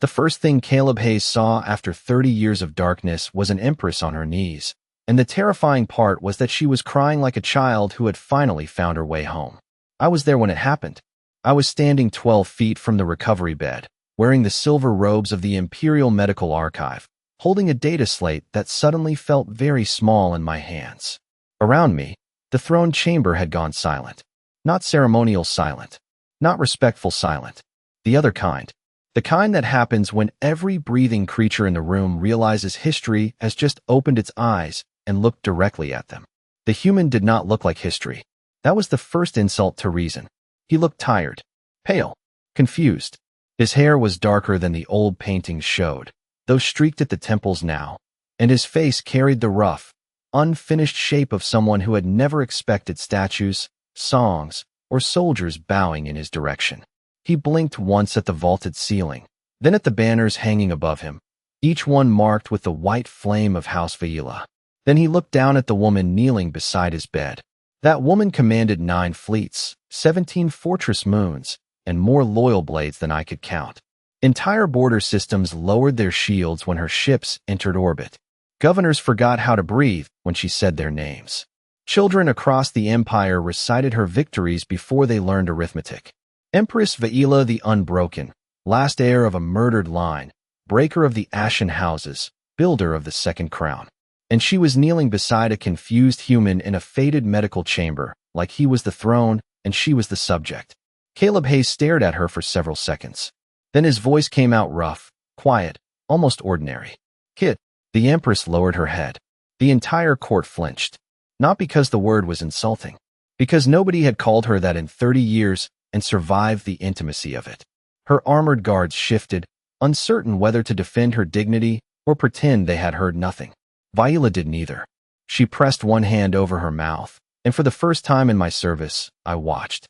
The first thing Caleb Hayes saw after 30 years of darkness was an Empress on her knees, and the terrifying part was that she was crying like a child who had finally found her way home. I was there when it happened. I was standing 12 feet from the recovery bed, wearing the silver robes of the Imperial Medical Archive, holding a data slate that suddenly felt very small in my hands. Around me, the throne chamber had gone silent. Not ceremonial silent. Not respectful silent. The other kind. The kind that happens when every breathing creature in the room realizes history has just opened its eyes and looked directly at them. The human did not look like history. That was the first insult to reason. He looked tired, pale, confused. His hair was darker than the old paintings showed, though streaked at the temples now, and his face carried the rough, unfinished shape of someone who had never expected statues, songs, or soldiers bowing in his direction. He blinked once at the vaulted ceiling, then at the banners hanging above him, each one marked with the white flame of House Vaila. Then he looked down at the woman kneeling beside his bed. That woman commanded 9 fleets, 17 fortress moons, and more loyal blades than I could count. Entire border systems lowered their shields when her ships entered orbit. Governors forgot how to breathe when she said their names. Children across the empire recited her victories before they learned arithmetic. Empress Vaila the Unbroken, last heir of a murdered line, breaker of the Ashen Houses, builder of the Second Crown. And she was kneeling beside a confused human in a faded medical chamber, like he was the throne and she was the subject. Caleb Hayes stared at her for several seconds. Then his voice came out rough, quiet, almost ordinary. "Kid." The Empress lowered her head. The entire court flinched. Not because the word was insulting. Because nobody had called her that in 30 years and survived the intimacy of it. Her armored guards shifted, uncertain whether to defend her dignity or pretend they had heard nothing. Vaila did neither. She pressed one hand over her mouth, and for the first time in my service, I watched.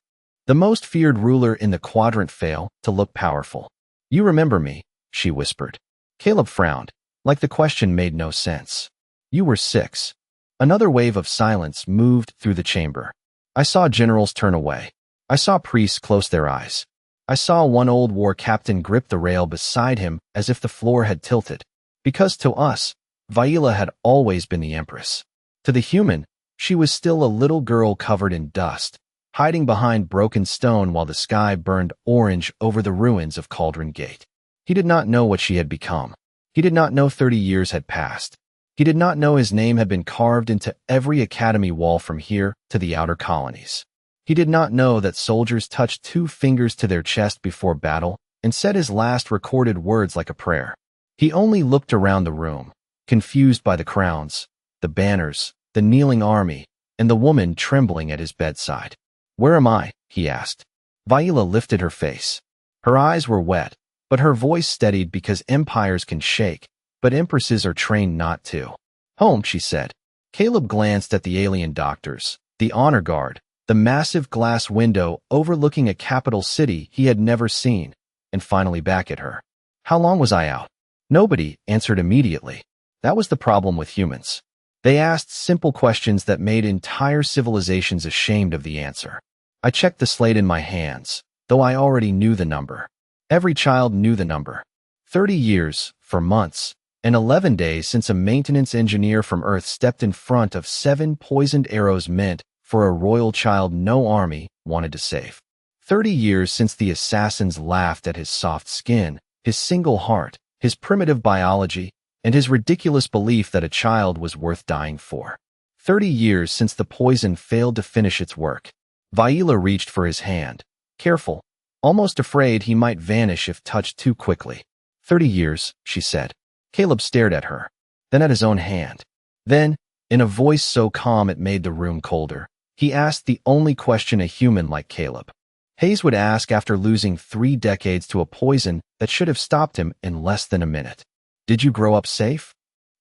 The most feared ruler in the quadrant fail to look powerful. "You remember me," she whispered. Caleb frowned, like the question made no sense. "You were 6. Another wave of silence moved through the chamber. I saw generals turn away. I saw priests close their eyes. I saw one old war captain grip the rail beside him as if the floor had tilted. Because to us, Vaila had always been the Empress. To the human, she was still a little girl covered in dust, hiding behind broken stone while the sky burned orange over the ruins of Cauldron Gate. He did not know what she had become. He did not know 30 years had passed. He did not know his name had been carved into every academy wall from here to the outer colonies. He did not know that soldiers touched 2 fingers to their chest before battle and said his last recorded words like a prayer. He only looked around the room, confused by the crowns, the banners, the kneeling army, and the woman trembling at his bedside. "Where am I?" he asked. Vaila lifted her face. Her eyes were wet, but her voice steadied because empires can shake, but empresses are trained not to. "Home," she said. Caleb glanced at the alien doctors, the honor guard, the massive glass window overlooking a capital city he had never seen, and finally back at her. "How long was I out?" Nobody answered immediately. That was the problem with humans. They asked simple questions that made entire civilizations ashamed of the answer. I checked the slate in my hands, though I already knew the number. Every child knew the number. 30 years, for months, and 11 days since a maintenance engineer from Earth stepped in front of 7 poisoned arrows meant for a royal child no army wanted to save. 30 years since the assassins laughed at his soft skin, his single heart, his primitive biology, and his ridiculous belief that a child was worth dying for. 30 years since the poison failed to finish its work. Vaila reached for his hand, careful, almost afraid he might vanish if touched too quickly. 30 years, she said. Caleb stared at her, then at his own hand. Then, in a voice so calm it made the room colder, he asked the only question a human like Caleb Hayes would ask after losing 3 decades to a poison that should have stopped him in less than a minute. "Did you grow up safe?"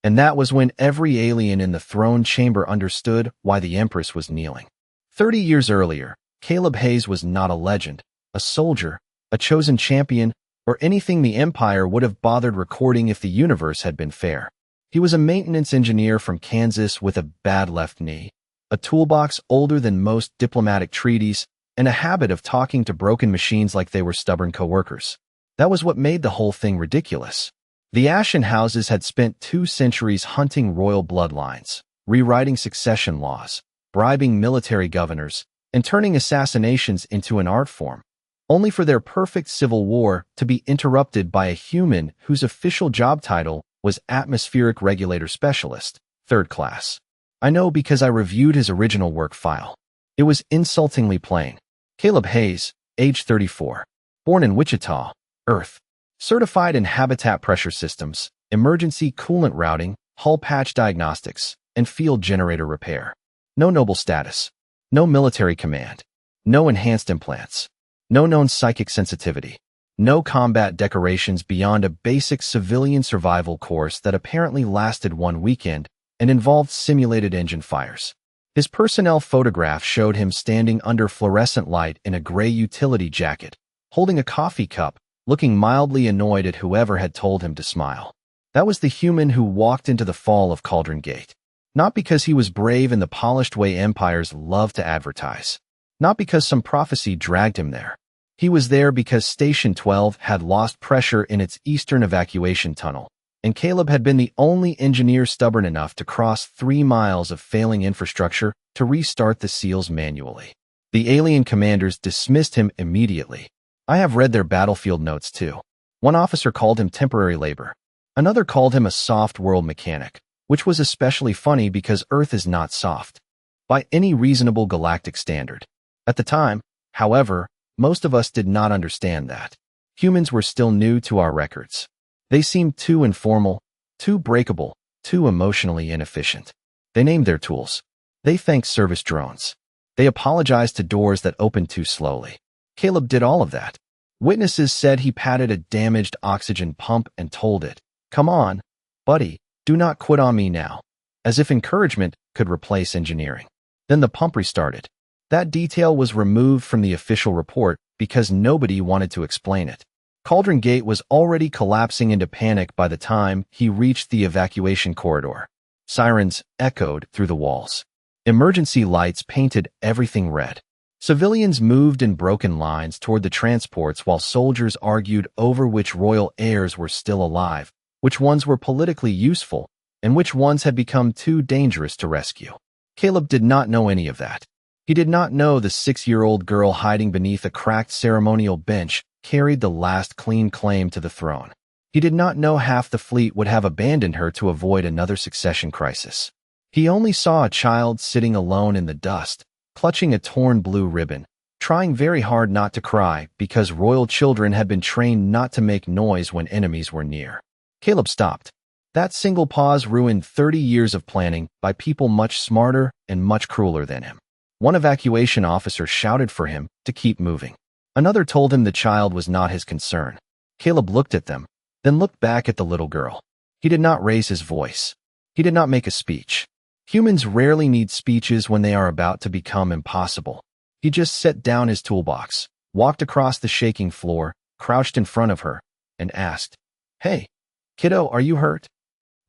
And that was when every alien in the throne chamber understood why the Empress was kneeling. 30 years earlier, Caleb Hayes was not a legend, a soldier, a chosen champion, or anything the Empire would have bothered recording if the universe had been fair. He was a maintenance engineer from Kansas with a bad left knee, a toolbox older than most diplomatic treaties, and a habit of talking to broken machines like they were stubborn coworkers. That was what made the whole thing ridiculous. The Ashen Houses had spent 2 centuries hunting royal bloodlines, rewriting succession laws, bribing military governors, and turning assassinations into an art form, only for their perfect civil war to be interrupted by a human whose official job title was Atmospheric Regulator Specialist, 3rd class. I know because I reviewed his original work file. It was insultingly plain. Caleb Hayes, age 34. Born in Wichita, Earth. Certified in habitat pressure systems, emergency coolant routing, hull patch diagnostics, and field generator repair. No noble status. No military command. No enhanced implants. No known psychic sensitivity. No combat decorations beyond a basic civilian survival course that apparently lasted 1 weekend and involved simulated engine fires. His personnel photograph showed him standing under fluorescent light in a gray utility jacket, holding a coffee cup, looking mildly annoyed at whoever had told him to smile. That was the human who walked into the fall of Cauldron Gate. Not because he was brave in the polished way empires love to advertise. Not because some prophecy dragged him there. He was there because Station 12 had lost pressure in its eastern evacuation tunnel, and Caleb had been the only engineer stubborn enough to cross 3 miles of failing infrastructure to restart the seals manually. The alien commanders dismissed him immediately. I have read their battlefield notes too. One officer called him temporary labor. Another called him a soft world mechanic, which was especially funny because Earth is not soft, by any reasonable galactic standard. At the time, however, most of us did not understand that. Humans were still new to our records. They seemed too informal, too breakable, too emotionally inefficient. They named their tools. They thanked service drones. They apologized to doors that opened too slowly. Caleb did all of that. Witnesses said he patted a damaged oxygen pump and told it, "Come on, buddy, do not quit on me now," as if encouragement could replace engineering. Then the pump restarted. That detail was removed from the official report because nobody wanted to explain it. Cauldron Gate was already collapsing into panic by the time he reached the evacuation corridor. Sirens echoed through the walls. Emergency lights painted everything red. Civilians moved in broken lines toward the transports while soldiers argued over which royal heirs were still alive, which ones were politically useful, and which ones had become too dangerous to rescue. Caleb did not know any of that. He did not know the 6-year-old girl hiding beneath a cracked ceremonial bench carried the last clean claim to the throne. He did not know half the fleet would have abandoned her to avoid another succession crisis. He only saw a child sitting alone in the dust, clutching a torn blue ribbon, trying very hard not to cry because royal children had been trained not to make noise when enemies were near. Caleb stopped. That single pause ruined 30 years of planning by people much smarter and much crueler than him. One evacuation officer shouted for him to keep moving. Another told him the child was not his concern. Caleb looked at them, then looked back at the little girl. He did not raise his voice. He did not make a speech. Humans rarely need speeches when they are about to become impossible. He just set down his toolbox, walked across the shaking floor, crouched in front of her, and asked, "Hey, kiddo, are you hurt?"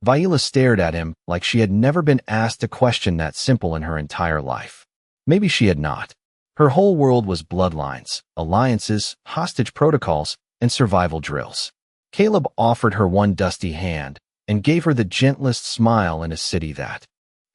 Viola stared at him like she had never been asked a question that simple in her entire life. Maybe she had not. Her whole world was bloodlines, alliances, hostage protocols, and survival drills. Caleb offered her one dusty hand and gave her the gentlest smile in a city that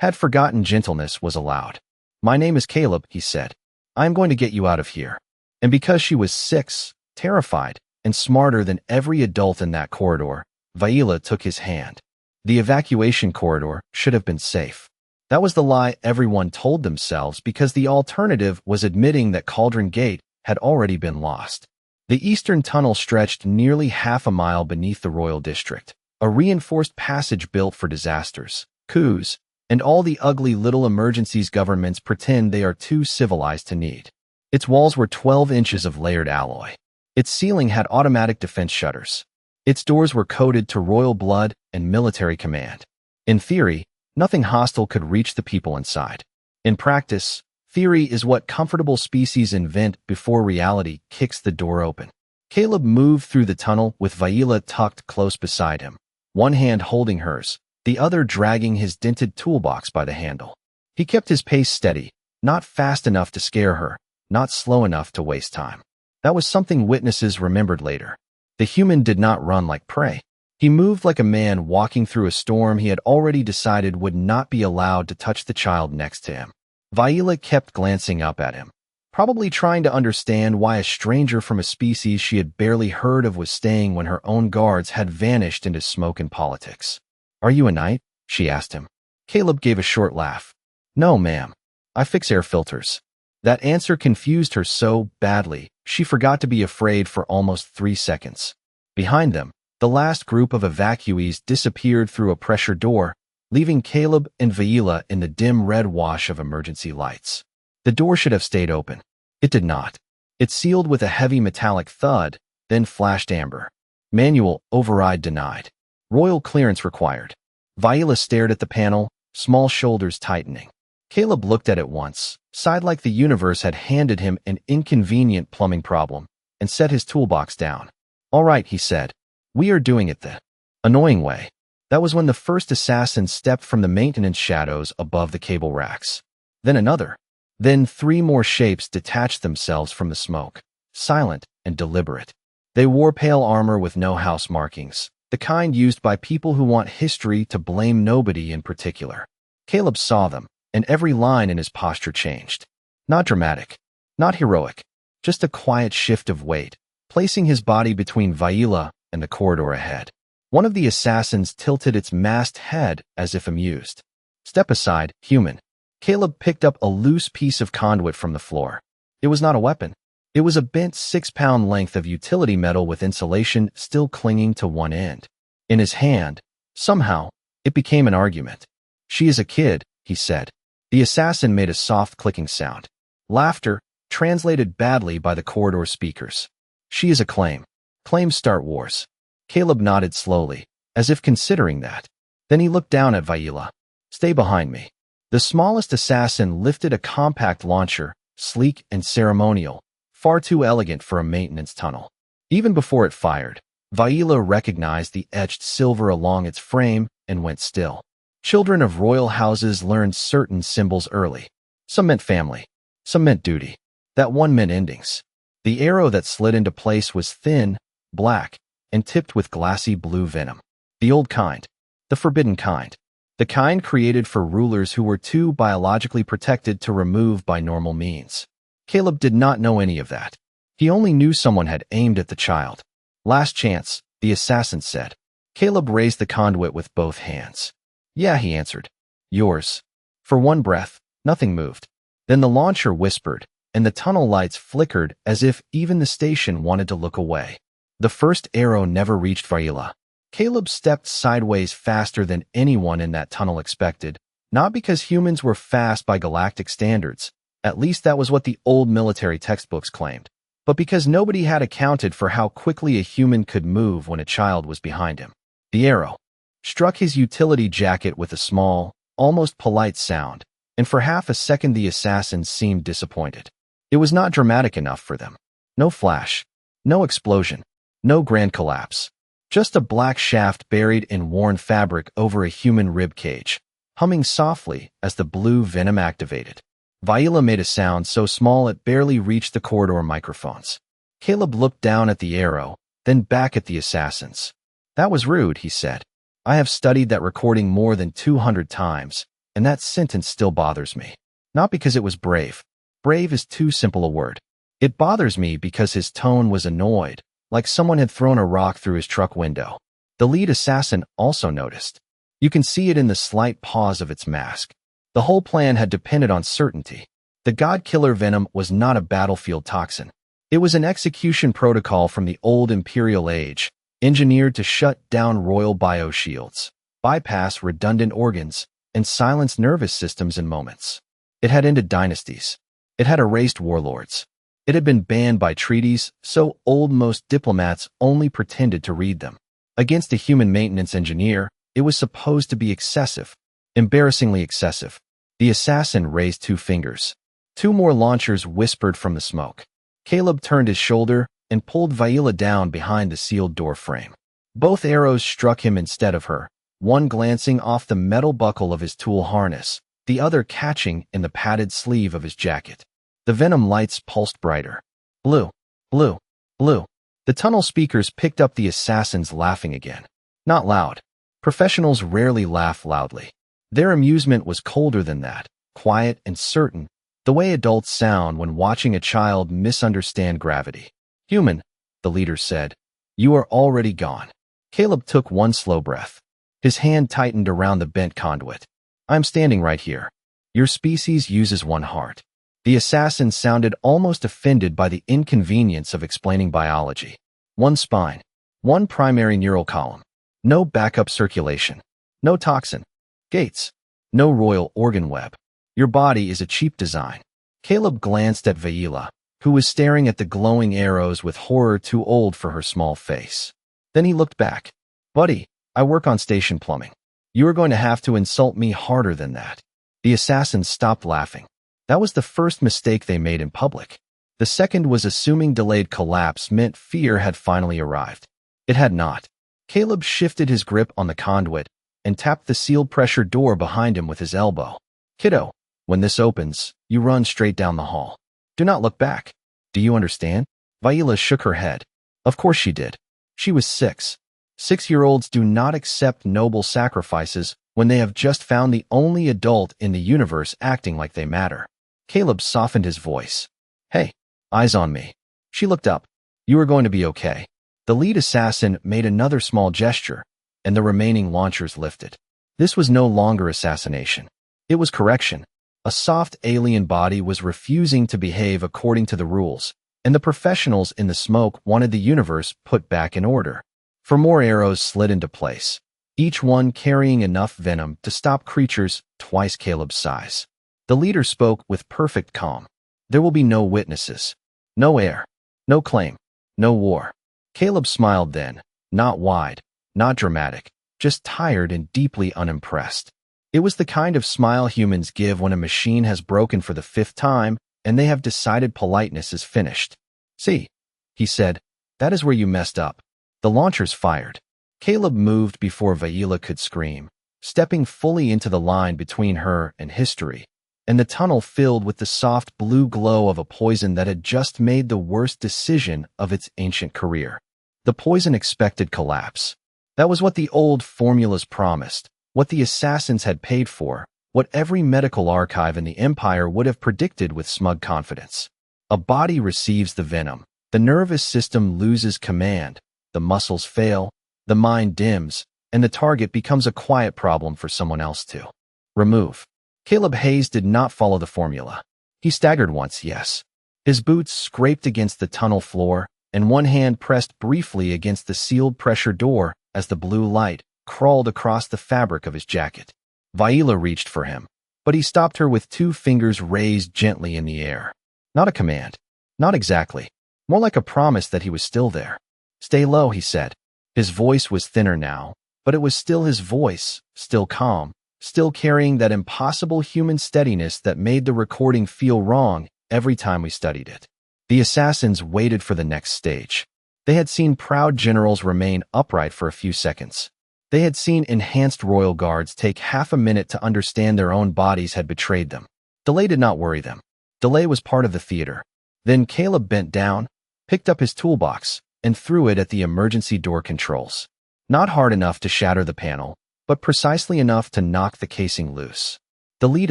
had forgotten gentleness was allowed. "My name is Caleb," he said. "I am going to get you out of here." And because she was 6, terrified, and smarter than every adult in that corridor, Viola took his hand. The evacuation corridor should have been safe. That was the lie everyone told themselves because the alternative was admitting that Cauldron Gate had already been lost. The eastern tunnel stretched nearly half a mile beneath the Royal District, a reinforced passage built for disasters, coups, and all the ugly little emergencies governments pretend they are too civilized to need. Its walls were 12 inches of layered alloy. Its ceiling had automatic defense shutters. Its doors were coded to royal blood and military command. In theory, nothing hostile could reach the people inside. In practice, theory is what comfortable species invent before reality kicks the door open. Caleb moved through the tunnel with Viola tucked close beside him, one hand holding hers, the other dragging his dented toolbox by the handle. He kept his pace steady, not fast enough to scare her, not slow enough to waste time. That was something witnesses remembered later. The human did not run like prey. He moved like a man walking through a storm he had already decided would not be allowed to touch the child next to him. Viola kept glancing up at him, probably trying to understand why a stranger from a species she had barely heard of was staying when her own guards had vanished into smoke and politics. "Are you a knight?" she asked him. Caleb gave a short laugh. "No, ma'am. I fix air filters." That answer confused her so badly, she forgot to be afraid for almost 3 seconds. Behind them, the last group of evacuees disappeared through a pressure door, leaving Caleb and Viola in the dim red wash of emergency lights. The door should have stayed open. It did not. It sealed with a heavy metallic thud, then flashed amber. "Manual override denied. Royal clearance required." Viola stared at the panel, small shoulders tightening. Caleb looked at it once, sighed like the universe had handed him an inconvenient plumbing problem, and set his toolbox down. "All right," he said. "We are doing it the annoying way." That was when the first assassin stepped from the maintenance shadows above the cable racks. Then another. Then 3 more shapes detached themselves from the smoke, silent and deliberate. They wore pale armor with no house markings, the kind used by people who want history to blame nobody in particular. Caleb saw them, and every line in his posture changed. Not dramatic, not heroic, just a quiet shift of weight, placing his body between Viola and the corridor ahead. One of the assassins tilted its masked head as if amused. "Step aside, human." Caleb picked up a loose piece of conduit from the floor. It was not a weapon. It was a bent 6-pound length of utility metal with insulation still clinging to one end. In his hand, somehow, it became an argument. "She is a kid," he said. The assassin made a soft clicking sound. Laughter, translated badly by the corridor speakers. "She is a claim. Claims start wars." Caleb nodded slowly, as if considering that. Then he looked down at Viola. "Stay behind me." The smallest assassin lifted a compact launcher, sleek and ceremonial, far too elegant for a maintenance tunnel. Even before it fired, Viola recognized the etched silver along its frame and went still. Children of royal houses learned certain symbols early. Some meant family. Some meant duty. That one meant endings. The arrow that slid into place was thin, black, and tipped with glassy blue venom. The old kind. The forbidden kind. The kind created for rulers who were too biologically protected to remove by normal means. Caleb did not know any of that. He only knew someone had aimed at the child. "Last chance," the assassin said. Caleb raised the conduit with both hands. "Yeah," he answered. "Yours." For one breath, nothing moved. Then the launcher whispered, and the tunnel lights flickered as if even the station wanted to look away. The first arrow never reached Viola. Caleb stepped sideways faster than anyone in that tunnel expected, not because humans were fast by galactic standards, at least that was what the old military textbooks claimed, but because nobody had accounted for how quickly a human could move when a child was behind him. The arrow struck his utility jacket with a small, almost polite sound, and for half a second the assassins seemed disappointed. It was not dramatic enough for them. No flash, no explosion, no grand collapse. Just a black shaft buried in worn fabric over a human rib cage, humming softly as the blue venom activated. Viola made a sound so small it barely reached the corridor microphones. Caleb looked down at the arrow, then back at the assassins. "That was rude," he said. "I have studied that recording more than 200 times, and that sentence still bothers me. Not because it was brave. Brave is too simple a word. It bothers me because his tone was annoyed, like someone had thrown a rock through his truck window." The lead assassin also noticed. You can see it in the slight pause of its mask. The whole plan had depended on certainty. The God-Killer venom was not a battlefield toxin. It was an execution protocol from the old imperial age, engineered to shut down royal bioshields, bypass redundant organs, and silence nervous systems in moments. It had ended dynasties. It had erased warlords. It had been banned by treaties, so old most diplomats only pretended to read them. Against a human maintenance engineer, it was supposed to be excessive, embarrassingly excessive. The assassin raised 2 fingers. 2 more launchers whispered from the smoke. Caleb turned his shoulder and pulled Viola down behind the sealed door frame. Both arrows struck him instead of her, one glancing off the metal buckle of his tool harness, the other catching in the padded sleeve of his jacket. The venom lights pulsed brighter. Blue, blue, blue. The tunnel speakers picked up the assassins laughing again. Not loud. Professionals rarely laugh loudly. Their amusement was colder than that, quiet and certain, the way adults sound when watching a child misunderstand gravity. Human, the leader said, you are already gone. Caleb took one slow breath. His hand tightened around the bent conduit. I'm standing right here. Your species uses one heart. The assassin sounded almost offended by the inconvenience of explaining biology. One spine. One primary neural column. No backup circulation. No toxin. Gates. No royal organ web. Your body is a cheap design. Caleb glanced at Vaila, who was staring at the glowing arrows with horror too old for her small face. Then he looked back. Buddy, I work on station plumbing. You are going to have to insult me harder than that. The assassins stopped laughing. That was the first mistake they made in public. The second was assuming delayed collapse meant fear had finally arrived. It had not. Caleb shifted his grip on the conduit and tapped the sealed pressure door behind him with his elbow. Kiddo, when this opens, you run straight down the hall. Do not look back. Do you understand? Vaila shook her head. Of course she did. She was 6. 6-year-olds do not accept noble sacrifices when they have just found the only adult in the universe acting like they matter. Caleb softened his voice. Hey, eyes on me. She looked up. You are going to be okay. The lead assassin made another small gesture, and the remaining launchers lifted. This was no longer assassination. It was correction. A soft alien body was refusing to behave according to the rules, and the professionals in the smoke wanted the universe put back in order. 4 more arrows slid into place, each one carrying enough venom to stop creatures twice Caleb's size. The leader spoke with perfect calm. There will be no witnesses, no heir, no claim, no war. Caleb smiled then, not wide, not dramatic, just tired and deeply unimpressed. It was the kind of smile humans give when a machine has broken for the 5th time and they have decided politeness is finished. See, he said, that is where you messed up. The launchers fired. Caleb moved before Vaila could scream, stepping fully into the line between her and history, and the tunnel filled with the soft blue glow of a poison that had just made the worst decision of its ancient career. The poison expected collapse. That was what the old formulas promised, what the assassins had paid for, what every medical archive in the Empire would have predicted with smug confidence. A body receives the venom, the nervous system loses command, the muscles fail, the mind dims, and the target becomes a quiet problem for someone else to remove. Caleb Hayes did not follow the formula. He staggered once, yes. His boots scraped against the tunnel floor, and one hand pressed briefly against the sealed pressure door as the blue light crawled across the fabric of his jacket. Vaila reached for him, but he stopped her with 2 fingers raised gently in the air. Not a command. Not exactly. More like a promise that he was still there. Stay low, he said. His voice was thinner now, but it was still his voice, still calm, still carrying that impossible human steadiness that made the recording feel wrong every time we studied it. The assassins waited for the next stage. They had seen proud generals remain upright for a few seconds. They had seen enhanced royal guards take half a minute to understand their own bodies had betrayed them. Delay did not worry them. Delay was part of the theater. Then Caleb bent down, picked up his toolbox, and threw it at the emergency door controls. Not hard enough to shatter the panel, but precisely enough to knock the casing loose. The lead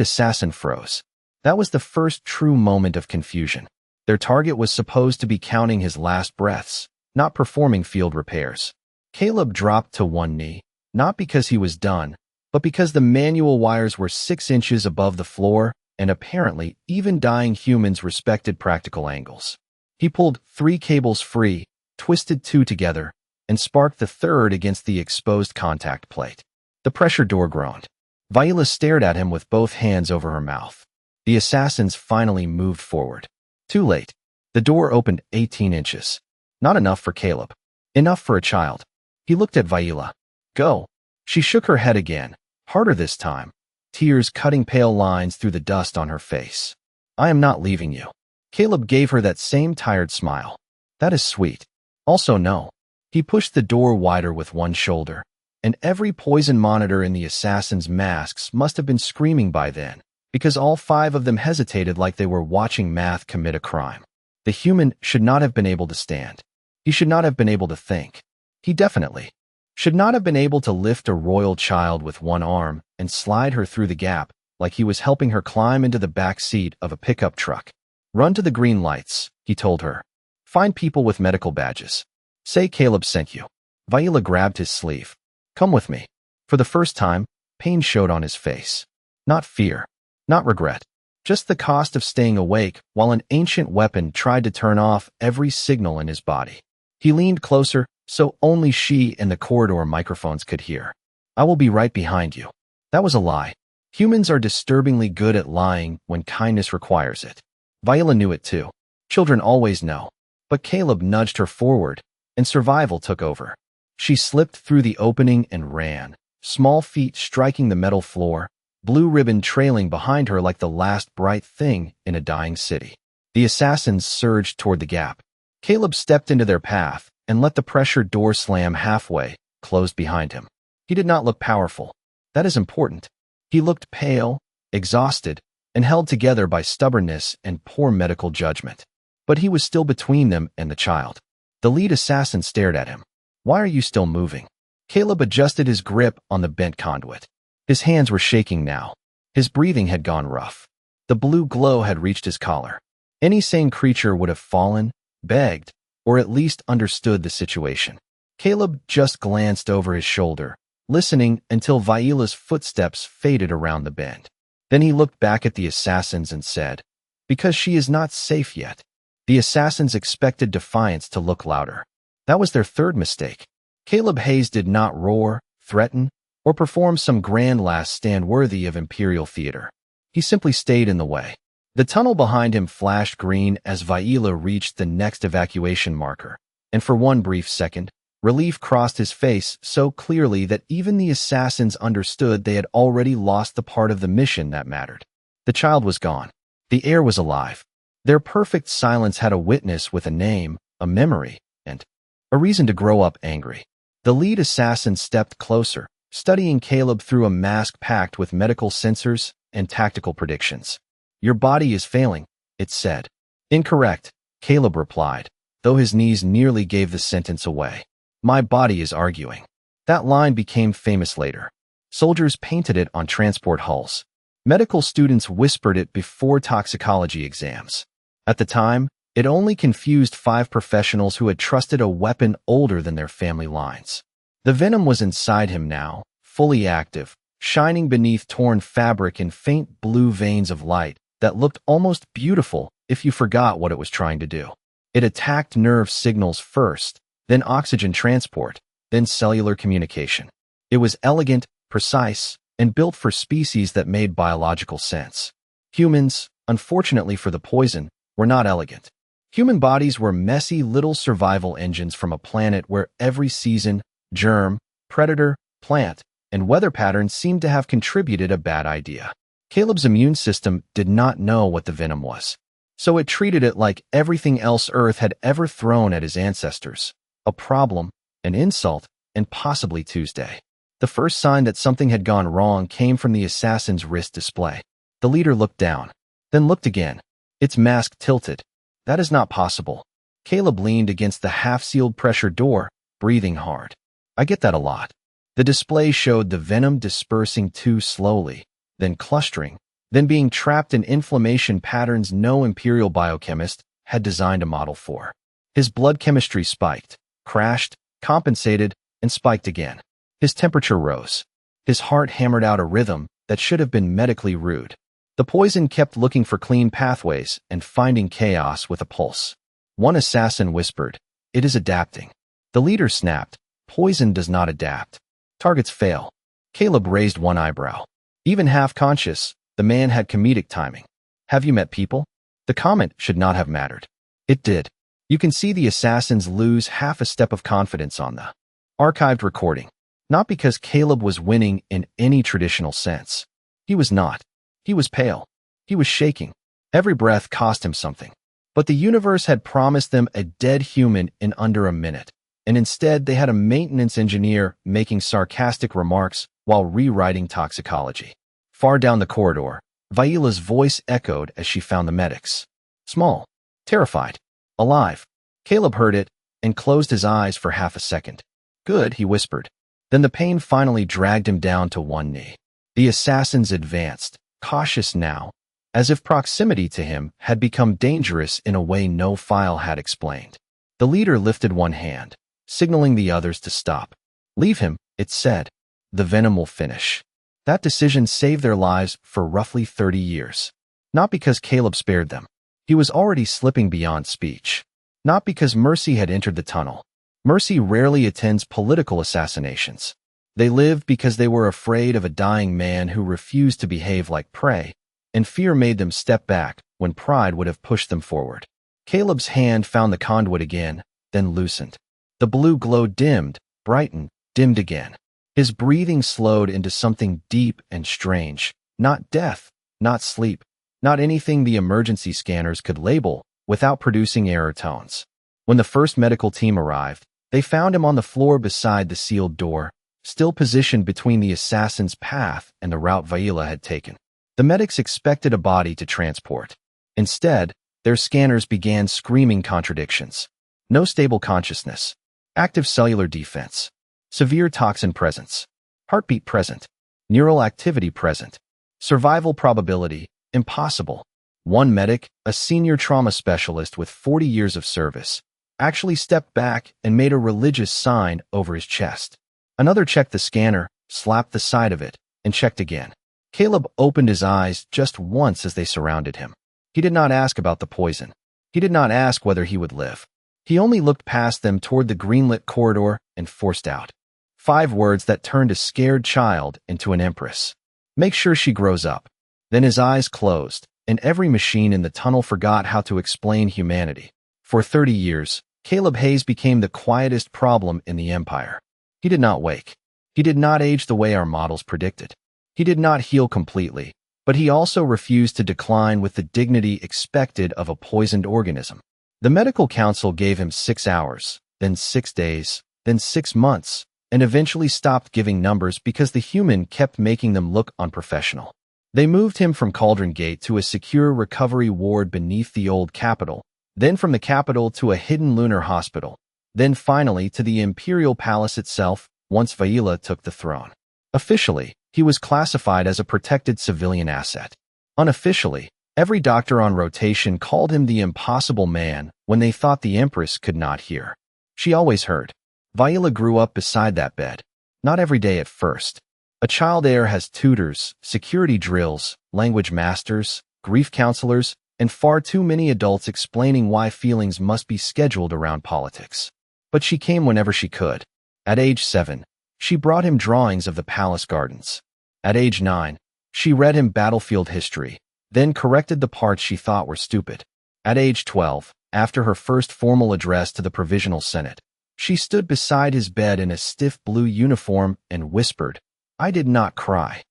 assassin froze. That was the first true moment of confusion. Their target was supposed to be counting his last breaths, not performing field repairs. Caleb dropped to one knee, not because he was done, but because the manual wires were 6 inches above the floor, and apparently even dying humans respected practical angles. He pulled 3 cables free, twisted 2 together, and sparked the 3rd against the exposed contact plate. The pressure door groaned. Vaila stared at him with both hands over her mouth. The assassins finally moved forward. Too late. The door opened 18 inches. Not enough for Caleb. Enough for a child. He looked at Vaila. Go. She shook her head again, harder this time, tears cutting pale lines through the dust on her face. I am not leaving you. Caleb gave her that same tired smile. That is sweet. Also no. He pushed the door wider with one shoulder, and every poison monitor in the assassins' masks must have been screaming by then, because all 5 of them hesitated like they were watching math commit a crime. The human should not have been able to stand. He should not have been able to think. He definitely should not have been able to lift a royal child with one arm and slide her through the gap like he was helping her climb into the back seat of a pickup truck. Run to the green lights, he told her. Find people with medical badges. Say Caleb sent you. Vaila grabbed his sleeve. Come with me. For the first time, pain showed on his face. Not fear. Not regret. Just the cost of staying awake while an ancient weapon tried to turn off every signal in his body. He leaned closer so only she and the corridor microphones could hear. I will be right behind you. That was a lie. Humans are disturbingly good at lying when kindness requires it. Viola knew it too. Children always know. But Caleb nudged her forward, and survival took over. She slipped through the opening and ran, small feet striking the metal floor, blue ribbon trailing behind her like the last bright thing in a dying city. The assassins surged toward the gap. Caleb stepped into their path and let the pressure door slam halfway, closed behind him. He did not look powerful. That is important. He looked pale, exhausted, and held together by stubbornness and poor medical judgment. But he was still between them and the child. The lead assassin stared at him. Why are you still moving? Caleb adjusted his grip on the bent conduit. His hands were shaking now. His breathing had gone rough. The blue glow had reached his collar. Any sane creature would have fallen, begged, or at least understood the situation. Caleb just glanced over his shoulder, listening until Vaila's footsteps faded around the bend. Then he looked back at the assassins and said, "Because she is not safe yet." The assassins expected defiance to look louder. That was their third mistake. Caleb Hayes did not roar, threaten, or perform some grand last stand worthy of Imperial Theater. He simply stayed in the way. The tunnel behind him flashed green as Vaila reached the next evacuation marker, and for one brief second, relief crossed his face so clearly that even the assassins understood they had already lost the part of the mission that mattered. The child was gone. The air was alive. Their perfect silence had a witness with a name, a memory, and a reason to grow up angry. The lead assassin stepped closer, studying Caleb through a mask packed with medical sensors and tactical predictions. Your body is failing, it said. Incorrect, Caleb replied, though his knees nearly gave the sentence away. My body is arguing. That line became famous later. Soldiers painted it on transport hulls. Medical students whispered it before toxicology exams. At the time, it only confused 5 professionals who had trusted a weapon older than their family lines. The venom was inside him now, fully active, shining beneath torn fabric in faint blue veins of light that looked almost beautiful if you forgot what it was trying to do. It attacked nerve signals first, then oxygen transport, then cellular communication. It was elegant, precise, and built for species that made biological sense. Humans, unfortunately for the poison, were not elegant. Human bodies were messy little survival engines from a planet where every season, germ, predator, plant, and weather pattern seemed to have contributed a bad idea. Caleb's immune system did not know what the venom was, so it treated it like everything else Earth had ever thrown at his ancestors. A problem, an insult, and possibly Tuesday. The first sign that something had gone wrong came from the assassin's wrist display. The leader looked down, then looked again. Its mask tilted. That is not possible. Caleb leaned against the half-sealed pressure door, breathing hard. I get that a lot. The display showed the venom dispersing too slowly, then clustering, then being trapped in inflammation patterns no Imperial biochemist had designed a model for. His blood chemistry spiked, crashed, compensated, and spiked again. His temperature rose. His heart hammered out a rhythm that should have been medically rude. The poison kept looking for clean pathways and finding chaos with a pulse. One assassin whispered, "It is adapting." The leader snapped, "Poison does not adapt. Targets fail." Caleb raised one eyebrow. Even half-conscious, the man had comedic timing. Have you met people? The comment should not have mattered. It did. You can see the assassins lose half a step of confidence on the archived recording. Not because Caleb was winning in any traditional sense. He was not. He was pale. He was shaking. Every breath cost him something. But the universe had promised them a dead human in under a minute, and instead they had a maintenance engineer making sarcastic remarks while rewriting toxicology. Far down the corridor, Vaila's voice echoed as she found the medics. Small, terrified, alive. Caleb heard it, and closed his eyes for half a second. "Good," he whispered. Then the pain finally dragged him down to one knee. The assassins advanced, cautious now, as if proximity to him had become dangerous in a way no file had explained. The leader lifted one hand, signaling the others to stop. "Leave him," it said. "The venom will finish." That decision saved their lives for roughly 30 years. Not because Caleb spared them. He was already slipping beyond speech. Not because mercy had entered the tunnel. Mercy rarely attends political assassinations. They lived because they were afraid of a dying man who refused to behave like prey, and fear made them step back when pride would have pushed them forward. Caleb's hand found the conduit again, then loosened. The blue glow dimmed, brightened, dimmed again. His breathing slowed into something deep and strange. Not death, not sleep, not anything the emergency scanners could label without producing error tones. When the first medical team arrived, they found him on the floor beside the sealed door, still positioned between the assassin's path and the route Vaila had taken. The medics expected a body to transport. Instead, their scanners began screaming contradictions. No stable consciousness. Active cellular defense. Severe toxin presence. Heartbeat present. Neural activity present. Survival probability, impossible. One medic, a senior trauma specialist with 40 years of service, actually stepped back and made a religious sign over his chest. Another checked the scanner, slapped the side of it, and checked again. Caleb opened his eyes just once as they surrounded him. He did not ask about the poison. He did not ask whether he would live. He only looked past them toward the greenlit corridor and forced out 5 words that turned a scared child into an empress. "Make sure she grows up." Then his eyes closed, and every machine in the tunnel forgot how to explain humanity. For 30 years, Caleb Hayes became the quietest problem in the Empire. He did not wake. He did not age the way our models predicted. He did not heal completely, but he also refused to decline with the dignity expected of a poisoned organism. The medical council gave him 6 hours, then 6 days, then 6 months, and eventually stopped giving numbers because the human kept making them look unprofessional. They moved him from Cauldron Gate to a secure recovery ward beneath the old Capitol, then from the Capitol to a hidden lunar hospital, then finally to the Imperial Palace itself once Vaila took the throne. Officially, he was classified as a protected civilian asset. Unofficially, every doctor on rotation called him the impossible man when they thought the Empress could not hear. She always heard. Vaila grew up beside that bed. Not every day at first. A child heir has tutors, security drills, language masters, grief counselors, and far too many adults explaining why feelings must be scheduled around politics. But she came whenever she could. At age 7, she brought him drawings of the palace gardens. At age 9, she read him battlefield history, then corrected the parts she thought were stupid. At age 12, after her first formal address to the Provisional Senate, she stood beside his bed in a stiff blue uniform and whispered, "I did not cry."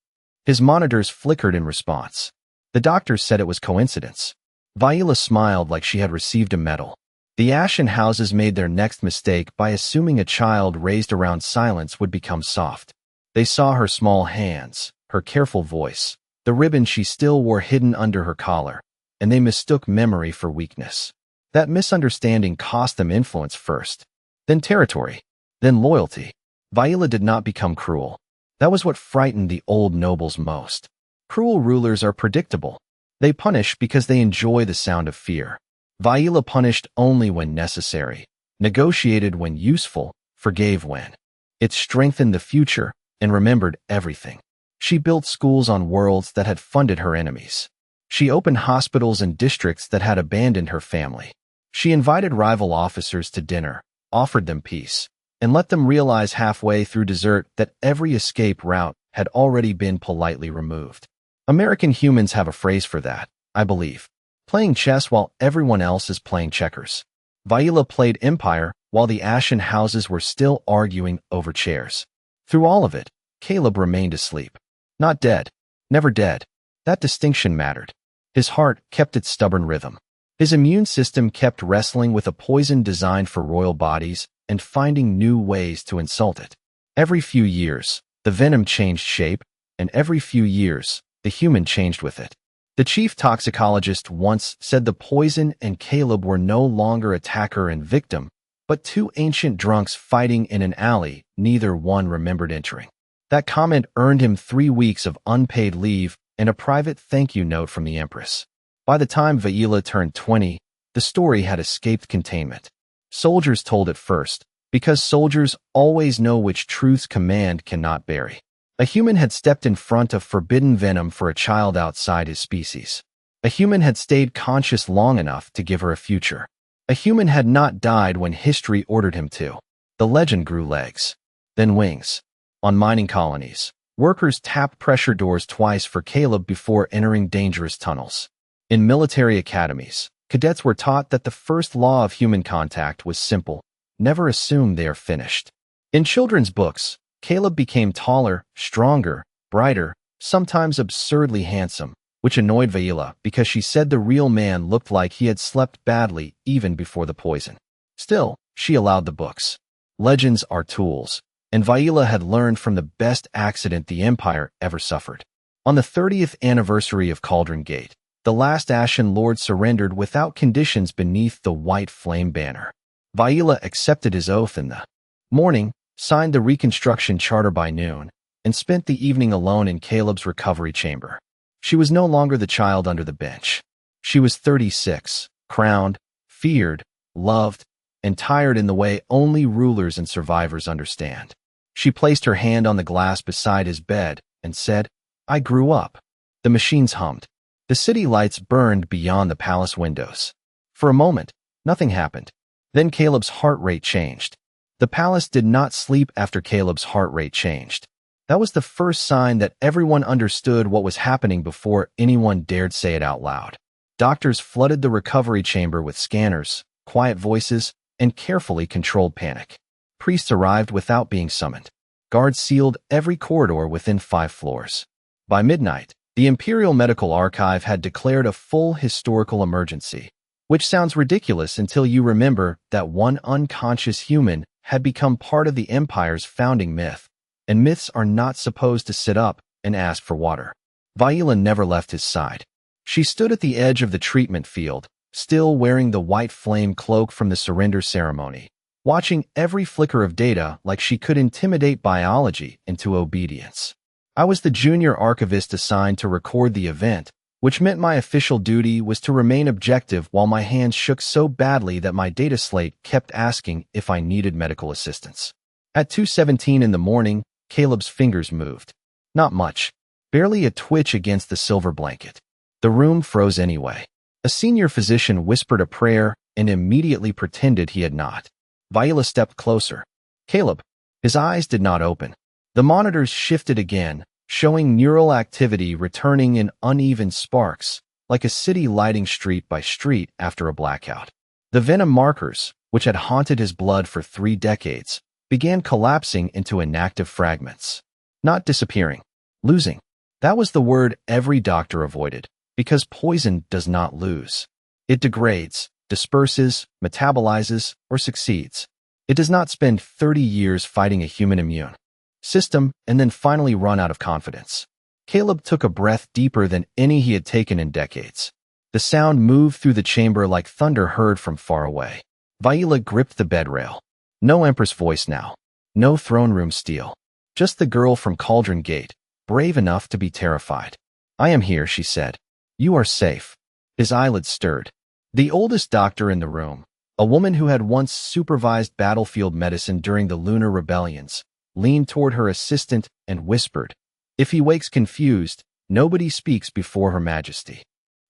His monitors flickered in response. The doctors said it was coincidence. Vaila smiled like she had received a medal. The Ashen Houses made their next mistake by assuming a child raised around silence would become soft. They saw her small hands, her careful voice, the ribbon she still wore hidden under her collar, and they mistook memory for weakness. That misunderstanding cost them influence first, then territory, then loyalty. Vaila did not become cruel. That was what frightened the old nobles most. Cruel rulers are predictable. They punish because they enjoy the sound of fear. Vaila punished only when necessary, negotiated when useful, forgave when. It strengthened the future and remembered everything. She built schools on worlds that had funded her enemies. She opened hospitals in districts that had abandoned her family. She invited rival officers to dinner, offered them peace, and let them realize halfway through dessert that every escape route had already been politely removed. American humans have a phrase for that, I believe. Playing chess while everyone else is playing checkers. Vaila played Empire while the Ashen Houses were still arguing over chairs. Through all of it, Caleb remained asleep. Not dead. Never dead. That distinction mattered. His heart kept its stubborn rhythm. His immune system kept wrestling with a poison designed for royal bodies and finding new ways to insult it. Every few years, the venom changed shape, and every few years, the human changed with it. The chief toxicologist once said the poison and Caleb were no longer attacker and victim, but two ancient drunks fighting in an alley, neither one remembered entering. That comment earned him 3 weeks of unpaid leave and a private thank you note from the Empress. By the time Vaila turned 20, the story had escaped containment. Soldiers told it first, because soldiers always know which truths command cannot bury. A human had stepped in front of forbidden venom for a child outside his species. A human had stayed conscious long enough to give her a future. A human had not died when history ordered him to. The legend grew legs, then wings. On mining colonies, workers tapped pressure doors twice for Caleb before entering dangerous tunnels. In military academies, cadets were taught that the first law of human contact was simple: never assume they are finished. In children's books, Caleb became taller, stronger, brighter, sometimes absurdly handsome, which annoyed Vaila because she said the real man looked like he had slept badly even before the poison. Still, she allowed the books. Legends are tools, and Vaila had learned from the best accident the Empire ever suffered. On the 30th anniversary of Cauldron Gate, the last Ashen Lord surrendered without conditions beneath the white flame banner. Vaila accepted his oath in the morning, signed the reconstruction charter by noon, and spent the evening alone in Caleb's recovery chamber. She was no longer the child under the bench. She was 36, crowned, feared, loved, and tired in the way only rulers and survivors understand. She placed her hand on the glass beside his bed and said, "I grew up." The machines hummed. The city lights burned beyond the palace windows. For a moment, nothing happened. Then Caleb's heart rate changed. The palace did not sleep after Caleb's heart rate changed. That was the first sign that everyone understood what was happening before anyone dared say it out loud. Doctors flooded the recovery chamber with scanners, quiet voices, and carefully controlled panic. Priests arrived without being summoned. Guards sealed every corridor within 5 floors. By midnight, the Imperial Medical Archive had declared a full historical emergency, which sounds ridiculous until you remember that one unconscious human had become part of the Empire's founding myth, and myths are not supposed to sit up and ask for water. Vaila never left his side. She stood at the edge of the treatment field, still wearing the white flame cloak from the surrender ceremony, watching every flicker of data like she could intimidate biology into obedience. I was the junior archivist assigned to record the event, which meant my official duty was to remain objective while my hands shook so badly that my data slate kept asking if I needed medical assistance. At 2:17 in the morning, Caleb's fingers moved. Not much, barely a twitch against the silver blanket. The room froze anyway. A senior physician whispered a prayer and immediately pretended he had not. Vaila stepped closer. Caleb. His eyes did not open. The monitors shifted again, showing neural activity returning in uneven sparks, like a city lighting street by street after a blackout. The venom markers, which had haunted his blood for 3 decades, began collapsing into inactive fragments. Not disappearing, losing. That was the word every doctor avoided, because poison does not lose. It degrades, disperses, metabolizes, or succeeds. It does not spend 30 years fighting a human immune system and then finally run out of confidence. Caleb took a breath deeper than any he had taken in decades. The sound moved through the chamber like thunder heard from far away. Vaila gripped the bed rail. No Empress voice now. No throne room steel. Just the girl from Cauldron Gate, brave enough to be terrified. "I am here," she said. "You are safe." His eyelids stirred. The oldest doctor in the room, a woman who had once supervised battlefield medicine during the lunar rebellions, leaned toward her assistant and whispered, "If he wakes confused, nobody speaks before Her Majesty."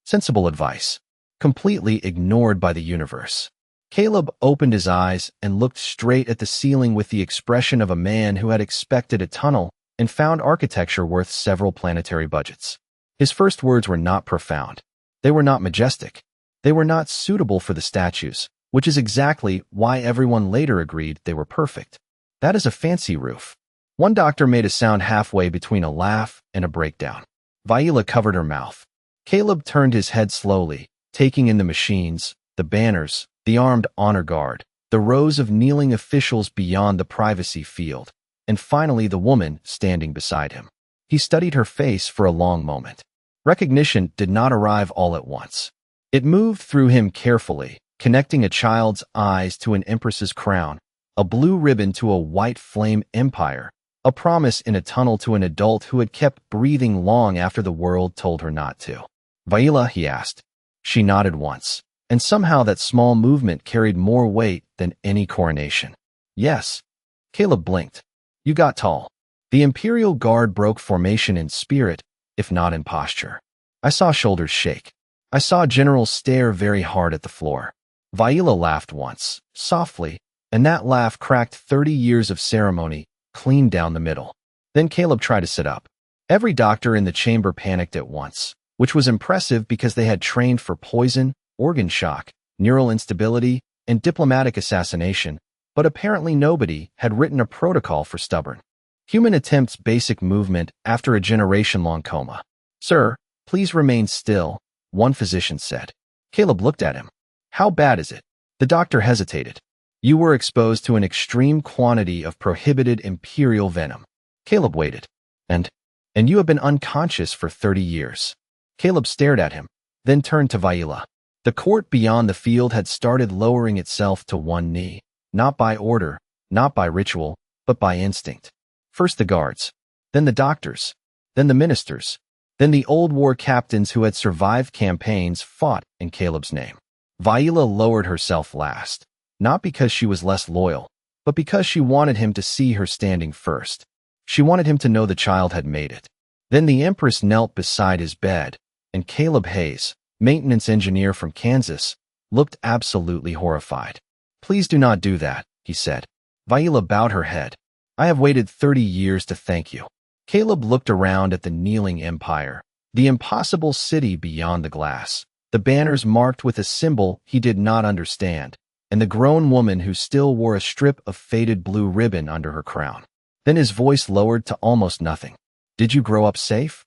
Sensible advice, completely ignored by the universe. Caleb opened his eyes and looked straight at the ceiling with the expression of a man who had expected a tunnel and found architecture worth several planetary budgets. His first words were not profound. They were not majestic. They were not suitable for the statues, which is exactly why everyone later agreed they were perfect. "That is a fancy roof." One doctor made a sound halfway between a laugh and a breakdown. Vaila covered her mouth. Caleb turned his head slowly, taking in the machines, the banners, the armed honor guard, the rows of kneeling officials beyond the privacy field, and finally the woman standing beside him. He studied her face for a long moment. Recognition did not arrive all at once. It moved through him carefully, connecting a child's eyes to an empress's crown, a blue ribbon to a white flame empire, a promise in a tunnel to an adult who had kept breathing long after the world told her not to. Vaila, he asked. She nodded once, and somehow that small movement carried more weight than any coronation. Yes. Caleb blinked. You got tall. The Imperial Guard broke formation in spirit, if not in posture. I saw shoulders shake. I saw generals stare very hard at the floor. Vaila laughed once, softly, and that laugh cracked 30 years of ceremony clean down the middle. Then Caleb tried to sit up. Every doctor in the chamber panicked at once, which was impressive because they had trained for poison, organ shock, neural instability, and diplomatic assassination, but apparently nobody had written a protocol for stubborn human attempts basic movement after a generation-long coma. Sir, please remain still, one physician said. Caleb looked at him. How bad is it? The doctor hesitated. You were exposed to an extreme quantity of prohibited imperial venom. Caleb waited. And you have been unconscious for 30 years. Caleb stared at him, then turned to Vaila. The court beyond the field had started lowering itself to one knee, not by order, not by ritual, but by instinct. First the guards, then the doctors, then the ministers, then the old war captains who had survived campaigns fought in Caleb's name. Vaila lowered herself last, not because she was less loyal, but because she wanted him to see her standing first. She wanted him to know the child had made it. Then the Empress knelt beside his bed, and Caleb Hayes, maintenance engineer from Kansas, looked absolutely horrified. Please do not do that, he said. Vaila bowed her head. I have waited 30 years to thank you. Caleb looked around at the kneeling empire, the impossible city beyond the glass, the banners marked with a symbol he did not understand, and the grown woman who still wore a strip of faded blue ribbon under her crown. Then his voice lowered to almost nothing. Did you grow up safe?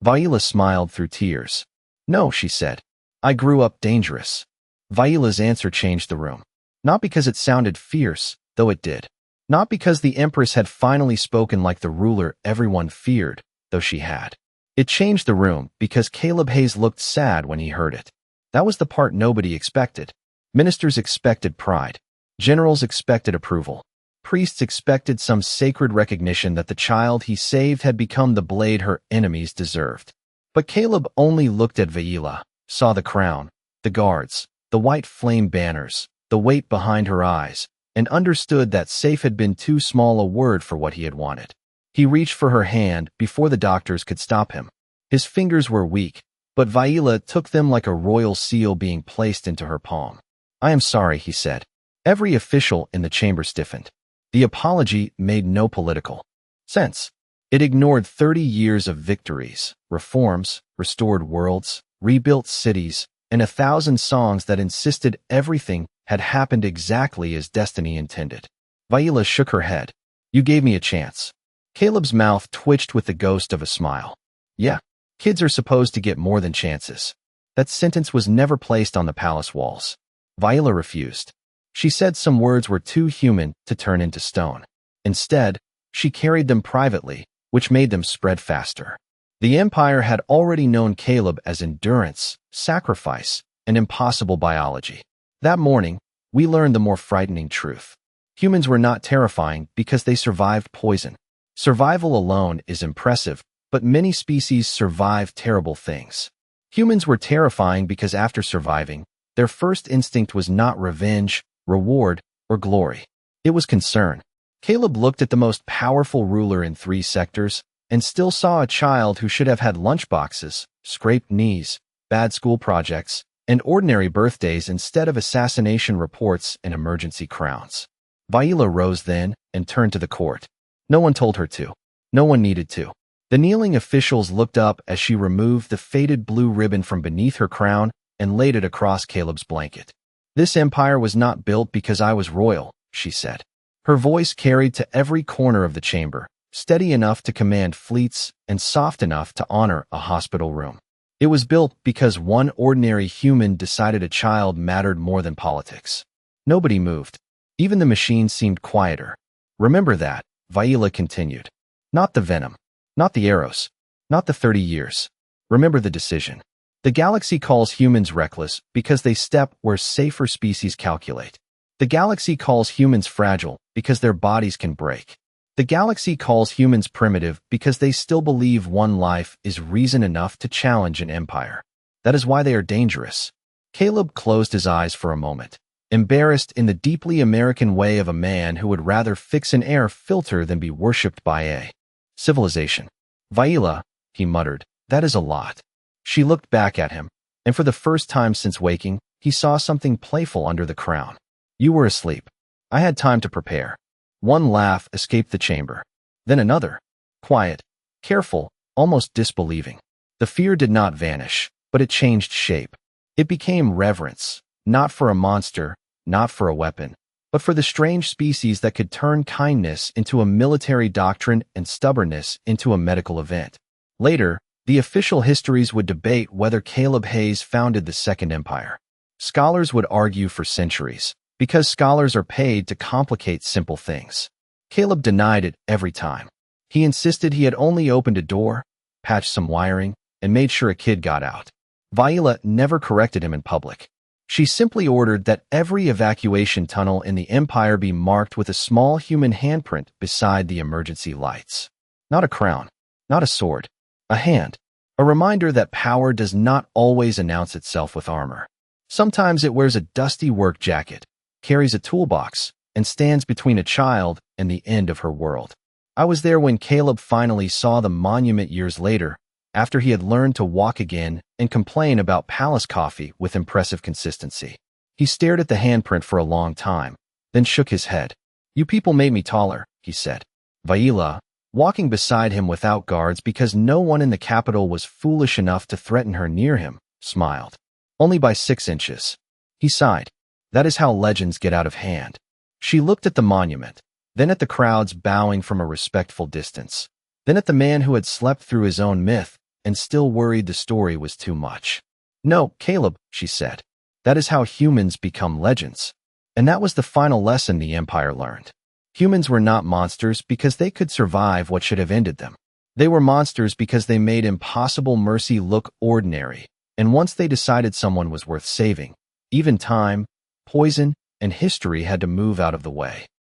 Vaila smiled through tears. No, she said. I grew up dangerous. Vaila's answer changed the room. Not because it sounded fierce, though it did. Not because the Empress had finally spoken like the ruler everyone feared, though she had. It changed the room because Caleb Hayes looked sad when he heard it. That was the part nobody expected. Ministers expected pride. Generals expected approval. Priests expected some sacred recognition that the child he saved had become the blade her enemies deserved. But Caleb only looked at Vaila, saw the crown, the guards, the white flame banners, the weight behind her eyes, and understood that safe had been too small a word for what he had wanted. He reached for her hand before the doctors could stop him. His fingers were weak, but Vaila took them like a royal seal being placed into her palm. I am sorry, he said. Every official in the chamber stiffened. The apology made no political sense. It ignored 30 years of victories, reforms, restored worlds, rebuilt cities, and 1,000 songs that insisted everything had happened exactly as destiny intended. Vaila shook her head. You gave me a chance. Caleb's mouth twitched with the ghost of a smile. Yeah, kids are supposed to get more than chances. That sentence was never placed on the palace walls. Vaila refused. She said some words were too human to turn into stone. Instead, she carried them privately, which made them spread faster. The Empire had already known Caleb as endurance, sacrifice, and impossible biology. That morning, we learned the more frightening truth. Humans were not terrifying because they survived poison. Survival alone is impressive, but many species survive terrible things. Humans were terrifying because after surviving, their first instinct was not revenge, reward, or glory. It was concern. Caleb looked at the most powerful ruler in 3 sectors and still saw a child who should have had lunchboxes, scraped knees, bad school projects, and ordinary birthdays instead of assassination reports and emergency crowns. Vaila rose then and turned to the court. No one told her to. No one needed to. The kneeling officials looked up as she removed the faded blue ribbon from beneath her crown and laid it across Caleb's blanket. This empire was not built because I was royal, she said. Her voice carried to every corner of the chamber, steady enough to command fleets and soft enough to honor a hospital room. It was built because one ordinary human decided a child mattered more than politics. Nobody moved. Even the machines seemed quieter. Remember that, Vaila continued. Not the venom. Not the arrows. Not the 30 years. Remember the decision. The galaxy calls humans reckless because they step where safer species calculate. The galaxy calls humans fragile because their bodies can break. The galaxy calls humans primitive because they still believe one life is reason enough to challenge an empire. That is why they are dangerous. Caleb closed his eyes for a moment, embarrassed in the deeply American way of a man who would rather fix an air filter than be worshipped by a civilization. Viola, he muttered, that is a lot. She looked back at him, and for the first time since waking, he saw something playful under the crown. You were asleep. I had time to prepare. One laugh escaped the chamber. Then another. Quiet, careful, almost disbelieving. The fear did not vanish, but it changed shape. It became reverence, not for a monster, not for a weapon, but for the strange species that could turn kindness into a military doctrine and stubbornness into a medical event. Later, the official histories would debate whether Caleb Hayes founded the Second Empire. Scholars would argue for centuries, because scholars are paid to complicate simple things. Caleb denied it every time. He insisted he had only opened a door, patched some wiring, and made sure a kid got out. Viola never corrected him in public. She simply ordered that every evacuation tunnel in the Empire be marked with a small human handprint beside the emergency lights. Not a crown, not a sword, a hand. A reminder that power does not always announce itself with armor. Sometimes it wears a dusty work jacket, carries a toolbox, and stands between a child and the end of her world. I was there when Caleb finally saw the monument years later, after he had learned to walk again and complain about palace coffee with impressive consistency. He stared at the handprint for a long time, then shook his head. You people made me taller, he said. Viola, walking beside him without guards because no one in the capital was foolish enough to threaten her near him, smiled. Only by 6 inches. He sighed. That is how legends get out of hand. She looked at the monument, then at the crowds bowing from a respectful distance, then at the man who had slept through his own myth and still worried the story was too much. No, Caleb, she said. That is how humans become legends. And that was the final lesson the Empire learned. Humans were not monsters because they could survive what should have ended them. They were monsters because they made impossible mercy look ordinary, and once they decided someone was worth saving, even time, poison, and history had to move out of the way.